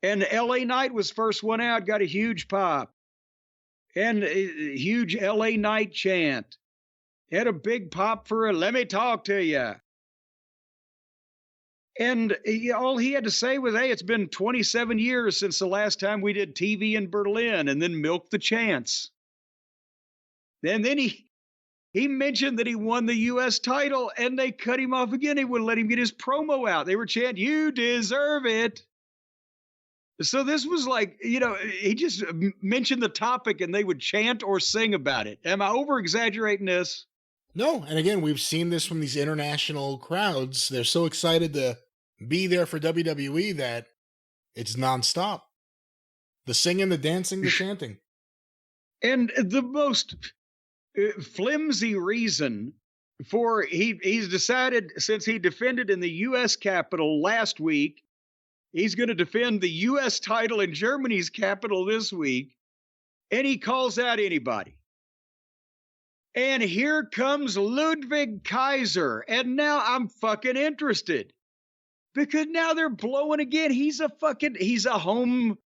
And LA Knight was first one out, got a huge pop. And a huge LA Knight chant. Had a big pop for a "let me talk to you." And all he had to say was, hey, it's been 27 years since the last time we did TV in Berlin, and then milk the chance. And then he mentioned that he won the U.S. title, and they cut him off again. They wouldn't let him get his promo out. They were chanting, "You deserve it." So this was like, he just mentioned the topic, and they would chant or sing about it. Am I over-exaggerating this? No, and again, we've seen this from these international crowds. They're so excited to be there for WWE that it's nonstop. The singing, the dancing, the chanting. And the most flimsy reason for he's decided, since he defended in the U.S. Capitol last week, he's going to defend the U.S. title in Germany's capital this week, and he calls out anybody. And here comes Ludwig Kaiser, and now I'm fucking interested. Because now they're blowing again. He's a home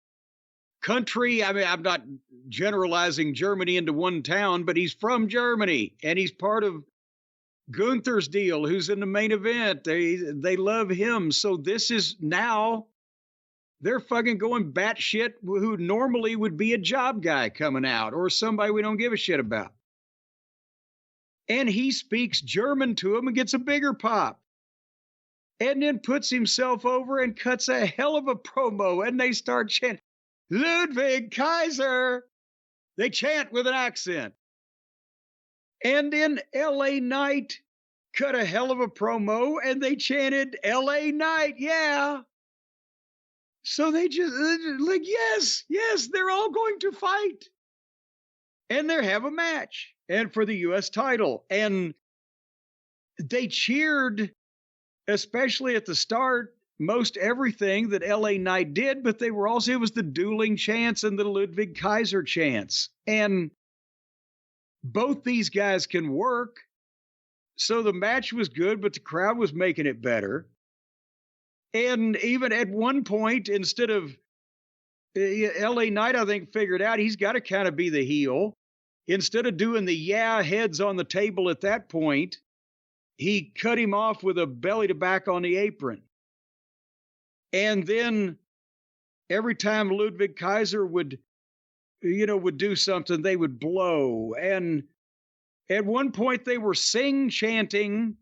country. I mean, I'm not generalizing Germany into one town, but he's from Germany, and he's part of Gunther's deal, who's in the main event. They love him. So this is now, they're fucking going batshit, who normally would be a job guy coming out or somebody we don't give a shit about. And he speaks German to him and gets a bigger pop. And then puts himself over and cuts a hell of a promo, and they start chanting, "Ludwig Kaiser." They chant with an accent. And then LA Knight cut a hell of a promo, and they chanted, "LA Knight, yeah." So they just, like, yes, they're all going to fight. And they have a match, and for the U.S. title. And they cheered, especially at the start, most everything that LA Knight did, but they were also, it was the dueling chants and the Ludwig Kaiser chants. And both these guys can work. So the match was good, but the crowd was making it better. And even at one point, instead of LA Knight, I think, figured out he's got to kind of be the heel. Instead of doing the heads on the table at that point, he cut him off with a belly to back on the apron. And then every time Ludwig Kaiser would do something, they would blow. And at one point they were chanting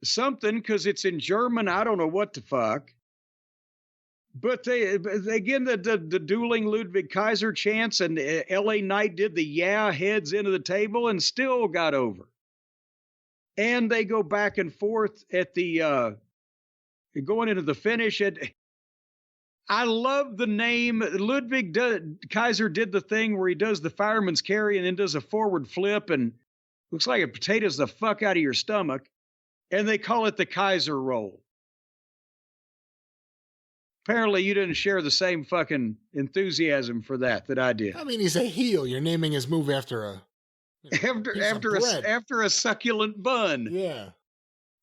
something, because it's in German. I don't know what the fuck. But they again, the dueling Ludwig Kaiser chants, and LA Knight did the heads into the table and still got over. And they go back and forth at the going into the finish. I love the name. Ludwig Kaiser did the thing where he does the fireman's carry and then does a forward flip and looks like it potatoes the fuck out of your stomach. And they call it the Kaiser roll. Apparently you didn't share the same fucking enthusiasm for that I did. I mean, he's a heel. You're naming his move after a after a succulent bun. Yeah.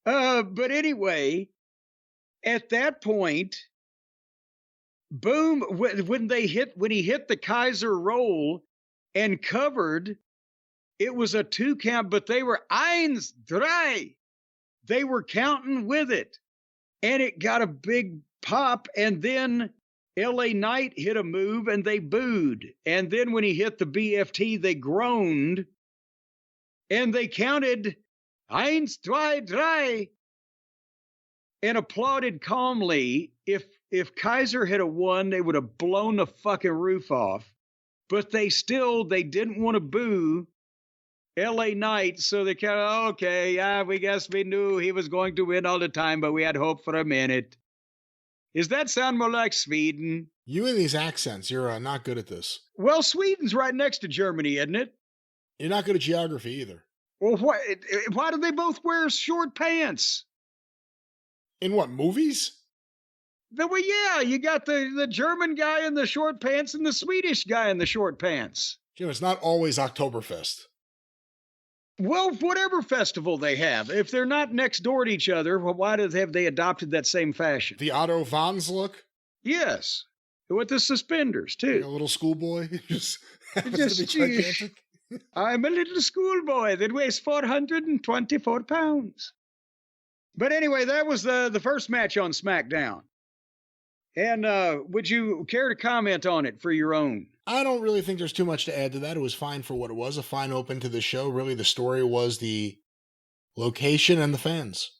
But anyway, at that point, boom, when he hit the Kaiser roll and covered, it was a 2 count, but they were 1, 3. They were counting with it. And it got a big pop, and then LA Knight hit a move and they booed. And then when he hit the BFT, they groaned. And they counted 1, 2, 3 and applauded calmly. If Kaiser had won, they would have blown the fucking roof off. But they didn't want to boo LA Knight, so they kind of, okay, yeah, we guess we knew he was going to win all the time, but we had hope for a minute. Does that sound more like Sweden? You and these accents, you're not good at this. Well, Sweden's right next to Germany, isn't it? You're not good at geography either. Well, why do they both wear short pants? In what, movies? Well, yeah, you got the German guy in the short pants and the Swedish guy in the short pants. Jim, it's not always Oktoberfest. Well, whatever festival they have, if they're not next door to each other, well, why have they adopted that same fashion? The Otto Vons look? Yes. with the suspenders Like a too. little schoolboy just happens to be gigantic. I'm a little schoolboy that weighs 424 pounds. But anyway, that was the first match on SmackDown. And would you care to comment on it for your own? I don't really think there's too much to add to that. It was fine for what it was, a fine open to the show. Really, the story was the location and the fans.